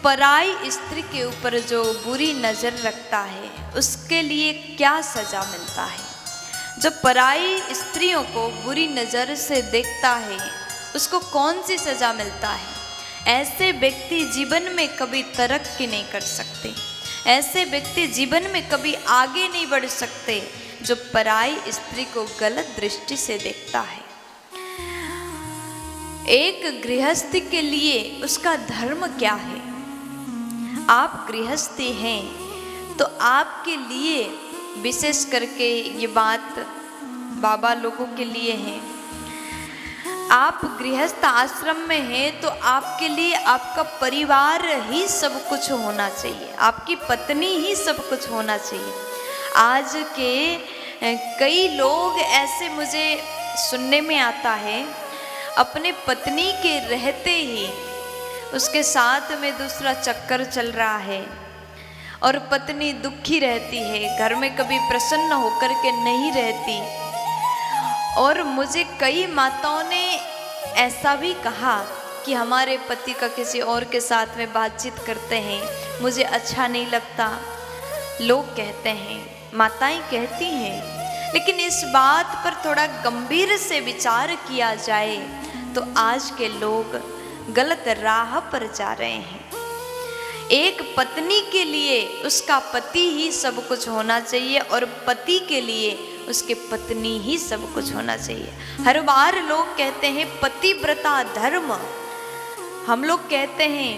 पराई स्त्री के ऊपर जो बुरी नज़र रखता है उसके लिए क्या सज़ा मिलता है। जो पराई स्त्रियों को बुरी नज़र से देखता है उसको कौन सी सज़ा मिलता है। ऐसे व्यक्ति जीवन में कभी तरक्की नहीं कर सकते, ऐसे व्यक्ति जीवन में कभी आगे नहीं बढ़ सकते जो पराई स्त्री को गलत दृष्टि से देखता है। एक गृहस्थी के लिए उसका धर्म क्या है। आप गृहस्थी हैं तो आपके लिए, विशेष करके ये बात बाबा लोगों के लिए है, आप गृहस्थ आश्रम में हैं तो आपके लिए आपका परिवार ही सब कुछ होना चाहिए, आपकी पत्नी ही सब कुछ होना चाहिए। आज के कई लोग ऐसे मुझे सुनने में आता है, अपने पत्नी के रहते ही उसके साथ में दूसरा चक्कर चल रहा है और पत्नी दुखी रहती है, घर में कभी प्रसन्न होकर के नहीं रहती। और मुझे कई माताओं ने ऐसा भी कहा कि हमारे पति का किसी और के साथ में बातचीत करते हैं, मुझे अच्छा नहीं लगता। लोग कहते हैं, माताएं कहती हैं, लेकिन इस बात पर थोड़ा गंभीर से विचार किया जाए तो आज के लोग गलत राह पर जा रहे हैं। एक पत्नी के लिए उसका पति ही सब कुछ होना चाहिए और पति के लिए उसके पत्नी ही सब कुछ होना चाहिए। हर बार लोग कहते हैं पतिव्रता धर्म, हम लोग कहते हैं,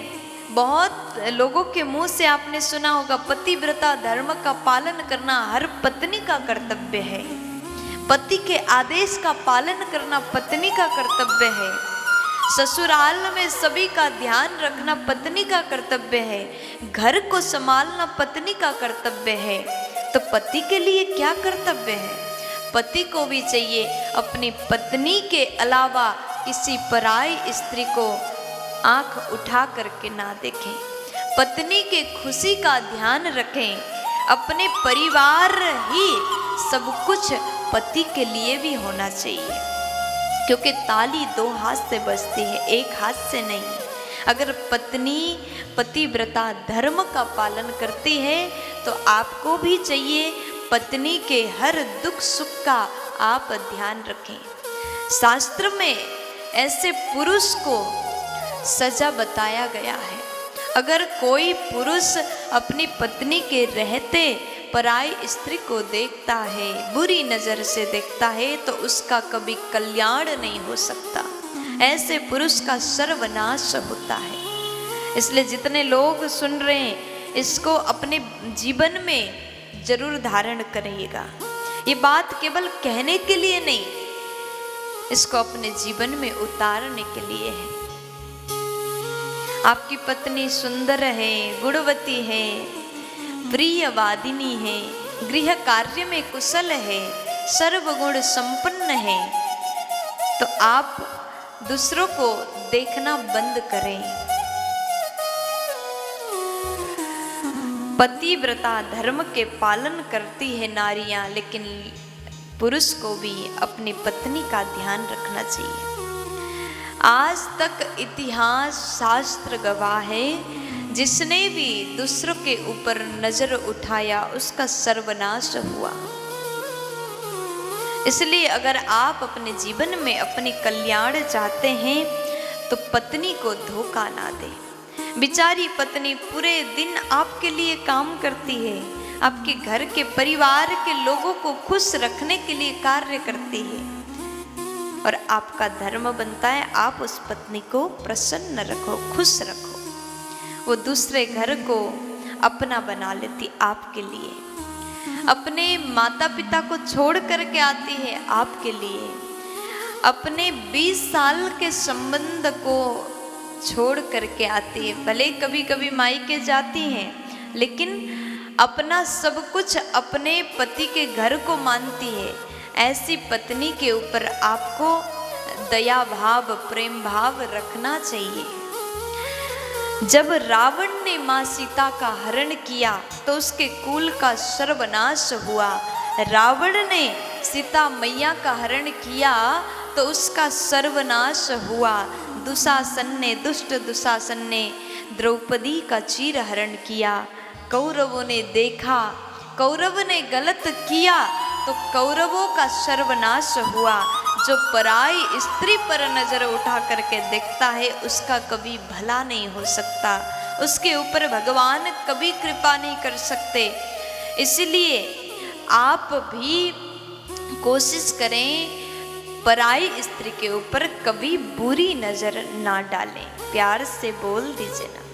बहुत लोगों के मुंह से आपने सुना होगा, पतिव्रता धर्म का पालन करना हर पत्नी का कर्तव्य है, पति के आदेश का पालन करना पत्नी का कर्तव्य है, ससुराल में सभी का ध्यान रखना पत्नी का कर्तव्य है, घर को संभालना पत्नी का कर्तव्य है। तो पति के लिए क्या कर्तव्य है। पति को भी चाहिए अपनी पत्नी के अलावा किसी पराई स्त्री को आंख उठा करके ना देखें, पत्नी के खुशी का ध्यान रखें। अपने परिवार ही सब कुछ पति के लिए भी होना चाहिए, क्योंकि ताली दो हाथ से बजती है, एक हाथ से नहीं। अगर पत्नी पतिव्रता धर्म का पालन करती है तो आपको भी चाहिए पत्नी के हर दुख सुख का आप ध्यान रखें। शास्त्र में ऐसे पुरुष को सजा बताया गया है। अगर कोई पुरुष अपनी पत्नी के रहते पराई स्त्री को देखता है, बुरी नज़र से देखता है, तो उसका कभी कल्याण नहीं हो सकता, ऐसे पुरुष का सर्वनाश होता है। इसलिए जितने लोग सुन रहे हैं इसको अपने जीवन में जरूर धारण करिएगा। ये बात केवल कहने के लिए नहीं, इसको अपने जीवन में उतारने के लिए है। आपकी पत्नी सुंदर है, गुणवती है, प्रियवादिनी है, गृह कार्य में कुशल है, सर्वगुण संपन्न है, तो आप दूसरों को देखना बंद करें। पतिव्रता धर्म के पालन करती है नारियां, लेकिन पुरुष को भी अपनी पत्नी का ध्यान रखना चाहिए। आज तक इतिहास शास्त्र गवाह है, जिसने भी दूसरों के ऊपर नजर उठाया उसका सर्वनाश हुआ। इसलिए अगर आप अपने जीवन में अपनी कल्याण चाहते हैं तो पत्नी को धोखा ना दें। बेचारी पत्नी पूरे दिन आपके लिए काम करती है, आपके घर के परिवार के लोगों को खुश रखने के लिए कार्य करती है, और आपका धर्म बनता है आप उस पत्नी को प्रसन्न रखो, खुश रखो। वो दूसरे घर को अपना बना लेती आपके लिए, अपने माता पिता को छोड़ करके आती है आपके लिए, अपने 20 साल के संबंध को छोड़ करके आती है। भले कभी कभी मायके जाती हैं, लेकिन अपना सब कुछ अपने पति के घर को मानती है। ऐसी पत्नी के ऊपर आपको दया भाव, प्रेम भाव रखना चाहिए। जब रावण ने माँ सीता का हरण किया तो उसके कुल का सर्वनाश हुआ। रावण ने सीता मैया का हरण किया तो उसका सर्वनाश हुआ। दुशासन ने, दुष्ट दुशासन ने द्रौपदी का चीरहरण किया। कौरवों ने देखा, कौरव ने गलत किया तो कौरवों का सर्वनाश हुआ। जो पराई स्त्री पर नजर उठा करके देखता है उसका कभी भला नहीं हो सकता, उसके ऊपर भगवान कभी कृपा नहीं कर सकते। इसलिए आप भी कोशिश करें पराई स्त्री के ऊपर कभी बुरी नजर ना डालें। प्यार से बोल दीजिए ना।